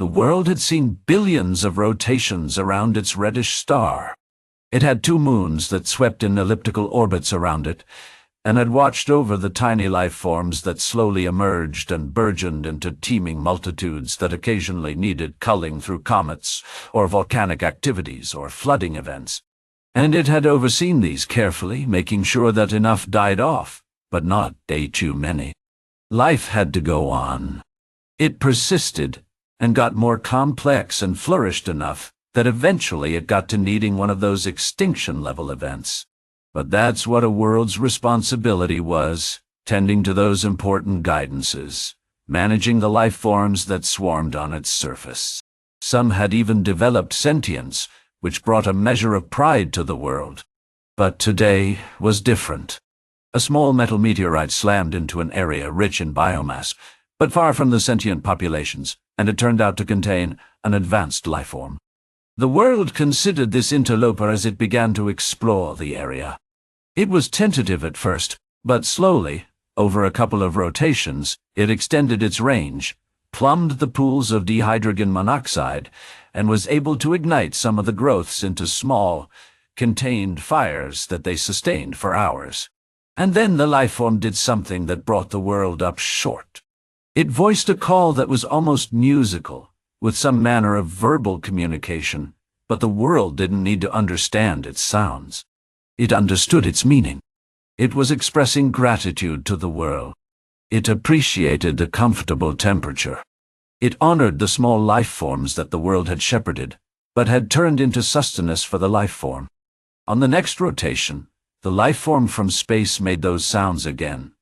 The world had seen billions of rotations around its reddish star. It had 2 moons that swept in elliptical orbits around it, and had watched over the tiny life forms that slowly emerged and burgeoned into teeming multitudes that occasionally needed culling through comets or volcanic activities or flooding events. And it had overseen these carefully, making sure that enough died off, but not too many. Life had to go on. It persisted and got more complex and flourished enough that eventually it got to needing one of those extinction-level events. But that's what a world's responsibility was, tending to those important guidances, managing the life forms that swarmed on its surface. Some had even developed sentience, which brought a measure of pride to the world. But today was different. A small metal meteorite slammed into an area rich in biomass, but far from the sentient populations, and it turned out to contain an advanced life form. The world considered this interloper as it began to explore the area. It was tentative at first, but slowly, over a couple of rotations, it extended its range, plumbed the pools of dihydrogen monoxide, and was able to ignite some of the growths into small, contained fires that they sustained for hours. And then the lifeform did something that brought the world up short. It voiced a call that was almost musical, with some manner of verbal communication, but the world didn't need to understand its sounds. It understood its meaning. It was expressing gratitude to the world. It appreciated the comfortable temperature. It honored the small life forms that the world had shepherded, but had turned into sustenance for the life form. On the next rotation, the life form from space made those sounds again,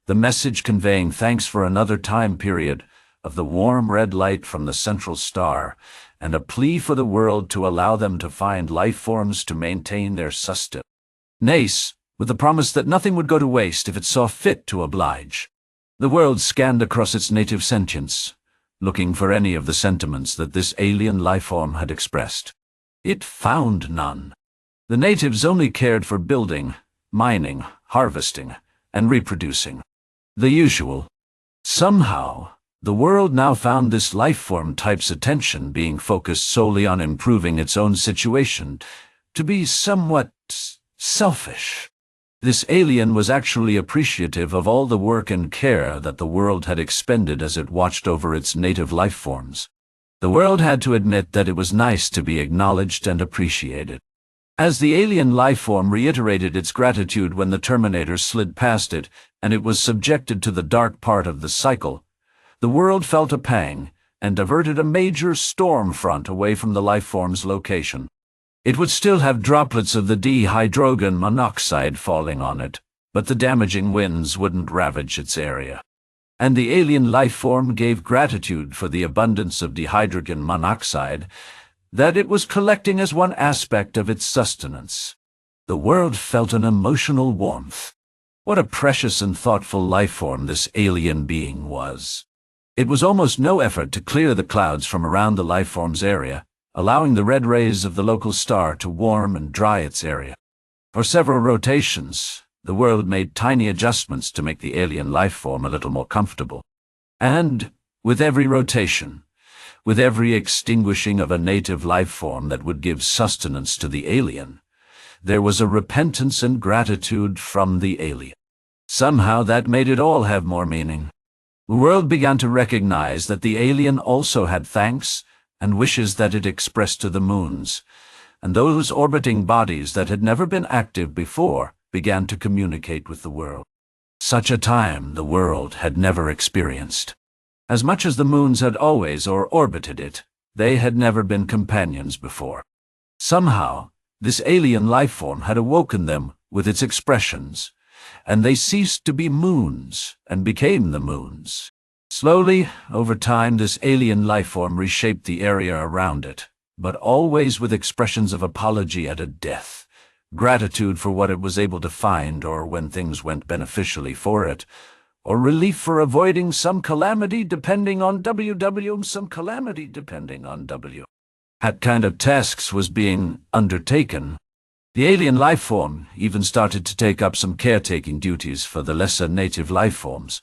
the message conveying thanks for another time period of the warm red light from the central star, and a plea for the world to allow them to find life forms to maintain their sustenance. Nace, with the promise that nothing would go to waste if it saw fit to oblige. The world scanned across its native sentience, looking for any of the sentiments that this alien life form had expressed. It found none. The natives only cared for building, mining, harvesting, and reproducing. The usual. Somehow, the world now found this life form type's attention being focused solely on improving its own situation to be somewhat selfish. This alien was actually appreciative of all the work and care that the world had expended as it watched over its native life forms. The world had to admit that it was nice to be acknowledged and appreciated. As the alien life form reiterated its gratitude when the Terminator slid past it and it was subjected to the dark part of the cycle, the world felt a pang and diverted a major storm front away from the life form's location. It would still have droplets of the dihydrogen monoxide falling on it, but the damaging winds wouldn't ravage its area. And the alien life form gave gratitude for the abundance of dihydrogen monoxide that it was collecting as one aspect of its sustenance. The world felt an emotional warmth. What a precious and thoughtful life form this alien being was. It was almost no effort to clear the clouds from around the life form's area, allowing the red rays of the local star to warm and dry its area. For several rotations, the world made tiny adjustments to make the alien life form a little more comfortable. And, with every rotation, with every extinguishing of a native life form that would give sustenance to the alien, there was a repentance and gratitude from the alien. Somehow that made it all have more meaning. The world began to recognize that the alien also had thanks and wishes that it expressed to the moons, and those orbiting bodies that had never been active before began to communicate with the world. Such a time the world had never experienced. As much as the moons had always orbited it, they had never been companions before. Somehow, this alien life form had awoken them with its expressions, and they ceased to be moons and became the moons. Slowly, over time, this alien life form reshaped the area around it, but always with expressions of apology at a death, gratitude for what it was able to find or when things went beneficially for it, or relief for avoiding some calamity depending on some calamity depending on W. That kind of tasks was being undertaken. The alien life form even started to take up some caretaking duties for the lesser native life forms,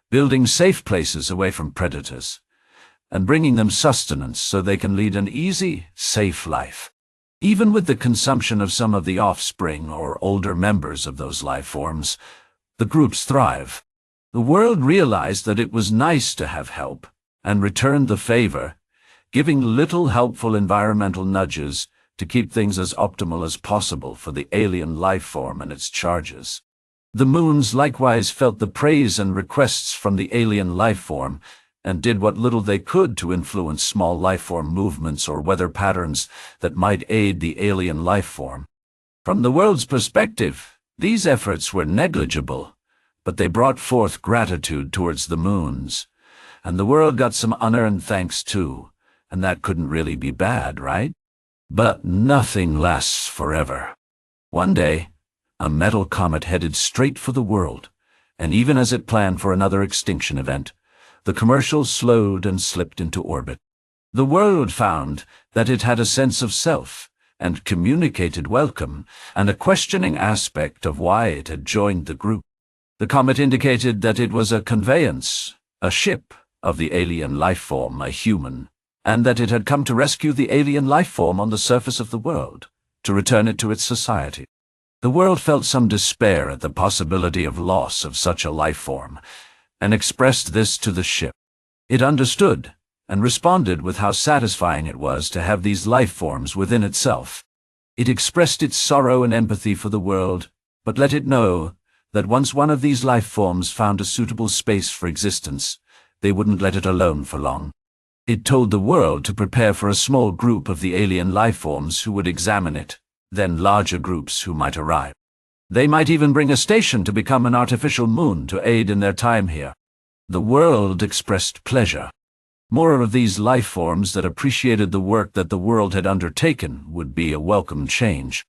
building safe places away from predators. and bringing them sustenance so they can lead an easy, safe life. Even with the consumption of some of the offspring or older members of those life forms, the groups thrive. The world realized that it was nice to have help, and returned the favor, giving little helpful environmental nudges to keep things as optimal as possible for the alien life form and its charges. The moons likewise felt the praise and requests from the alien life form, and did what little they could to influence small lifeform movements or weather patterns that might aid the alien lifeform. From the world's perspective, these efforts were negligible, but they brought forth gratitude towards the moons, and the world got some unearned thanks too, and that couldn't really be bad, right? But nothing lasts forever. One day, a metal comet headed straight for the world, and even as it planned for another extinction event, the commercial slowed and slipped into orbit. The world found that it had a sense of self, and communicated welcome, and a questioning aspect of why it had joined the group. The comet indicated that it was a conveyance, a ship, of the alien life form, a human, and that it had come to rescue the alien life form on the surface of the world, to return it to its society. The world felt some despair at the possibility of loss of such a life form, and expressed this to the ship. It understood, and responded with how satisfying it was to have these life forms within itself. It expressed its sorrow and empathy for the world, but let it know that once one of these life forms found a suitable space for existence, they wouldn't let it alone for long. It told the world to prepare for a small group of the alien life forms who would examine it, then larger groups who might arrive. They might even bring a station to become an artificial moon to aid in their time here. The world expressed pleasure. More of these life forms that appreciated the work that the world had undertaken would be a welcome change.